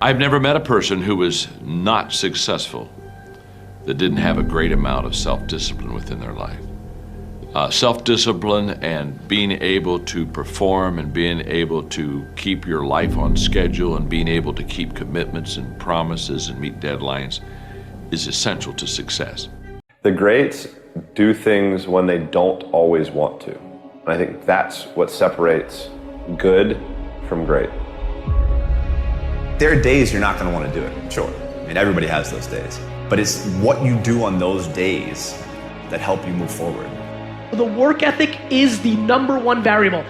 I've never met a person who was not successful that didn't have a great amount of self-discipline within their life. Self-discipline and being able to perform and being able to keep your life on schedule and being able to keep commitments and promises and meet deadlines is essential to success. The greats do things when they don't always want to. And I think that's what separates good from great. There are days you're not going to want to do it, sure. I mean, everybody has those days. But it's what you do on those days that help you move forward. The work ethic is the #1 variable.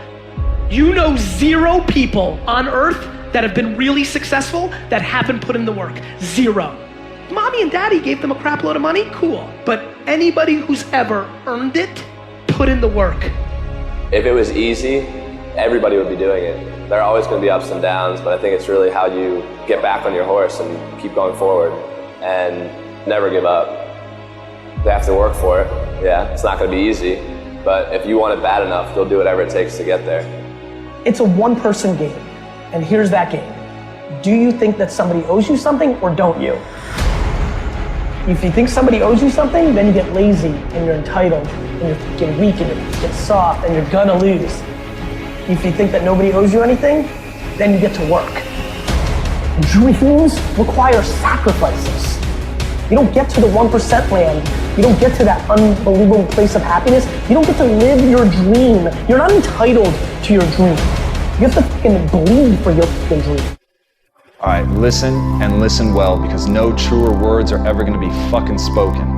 You know 0 people on earth that have been really successful that haven't put in the work. 0. Mommy and daddy gave them a crap load of money, cool. But anybody who's ever earned it, put in the work. If it was easy, everybody would be doing it. There are always going to be ups and downs, but I think it's really how you get back on your horse and keep going forward and never give up. They have to work for it. Yeah, it's not going to be easy, but if you want it bad enough, you'll do whatever it takes to get there. It's a one-person game, and here's that game. Do you think that somebody owes you something, or don't you? If you think somebody owes you something, then you get lazy, and you're entitled, and you get weak, and you get soft, and you're gonna lose. If you think that nobody owes you anything, then you get to work. Dreams require sacrifices. You don't get to the 1% land. You don't get to that unbelievable place of happiness. You don't get to live your dream. You're not entitled to your dream. You have to fucking bleed for your fucking dream. All right, listen and listen well, because no truer words are ever gonna be fucking spoken.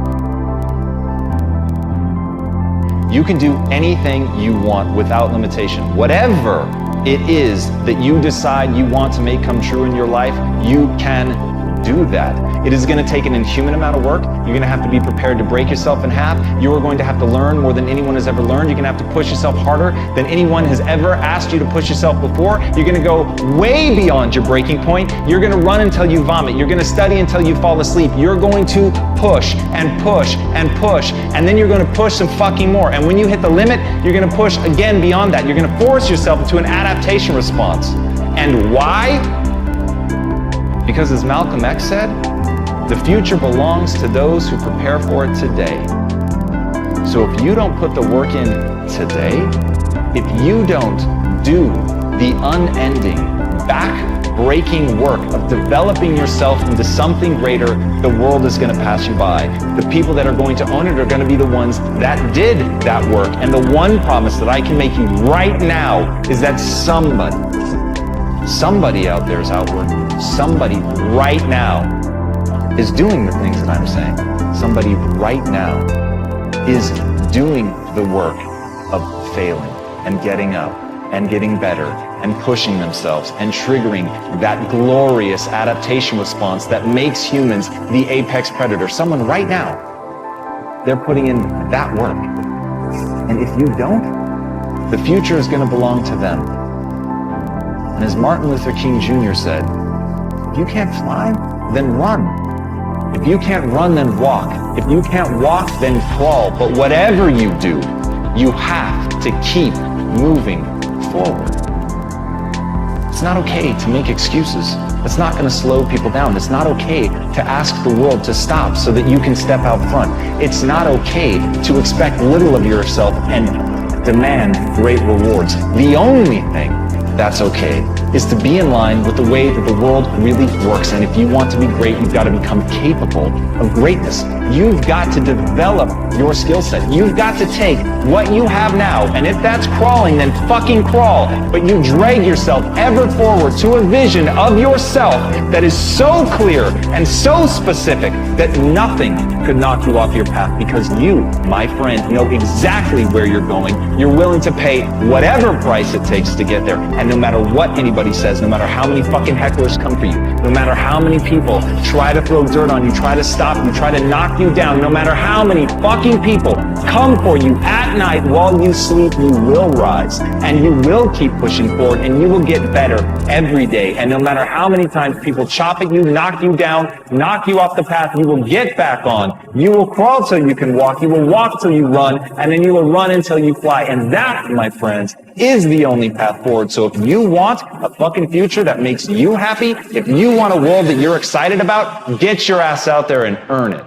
You can do anything you want without limitation. Whatever it is that you decide you want to make come true in your life, you can do that. It is going to take an inhuman amount of work. You're going to have to be prepared to break yourself in half. You are going to have to learn more than anyone has ever learned. You're going to have to push yourself harder than anyone has ever asked you to push yourself before. You're going to go way beyond your breaking point. You're going to run until you vomit. You're going to study until you fall asleep. You're going to push and push and push, and then you're going to push some fucking more. And when you hit the limit, you're going to push again beyond that. You're going to force yourself into an adaptation response. And why? Because as Malcolm X said, the future belongs to those who prepare for it today. So if you don't put the work in today, if you don't do the unending, back-breaking work of developing yourself into something greater, the world is going to pass you by. The people that are going to own it are going to be the ones that did that work. And the one promise that I can make you right now is that somebody out there is outward. Somebody right now is doing the things that I'm saying. Somebody right now is doing the work of failing and getting up and getting better and pushing themselves and triggering that glorious adaptation response that makes humans the apex predator. Someone right now, they're putting in that work. And if you don't, the future is going to belong to them. And as Martin Luther King Jr. said, if you can't fly, then run. If you can't run, then walk. If you can't walk, then crawl. But whatever you do, you have to keep moving forward. It's not okay to make excuses. It's not going to slow people down. It's not okay to ask the world to stop so that you can step out front. It's not okay to expect little of yourself and demand great rewards. The only thing that's okay is to be in line with the way that the world really works. And if you want to be great, you've got to become capable of greatness. You've got to develop your skill set. You've got to take what you have now, and if that's crawling, then fucking crawl. But you drag yourself ever forward to a vision of yourself that is so clear and so specific that nothing could knock you off your path, because you, my friend, know exactly where you're going. You're willing to pay whatever price it takes to get there. And no matter what anybody says, no matter how many fucking hecklers come for you, no matter how many people try to throw dirt on you, try to stop you, try to knock you down, no matter how many fucking people come for you at at night while you sleep, you will rise and you will keep pushing forward and you will get better every day. And no matter how many times people chop at you, knock you down, knock you off the path, you will get back on. You will crawl till you can walk. You will walk till you run, and then you will run until you fly. And that, my friends, is the only path forward. So if you want a fucking future that makes you happy, if you want a world that you're excited about, get your ass out there and earn it.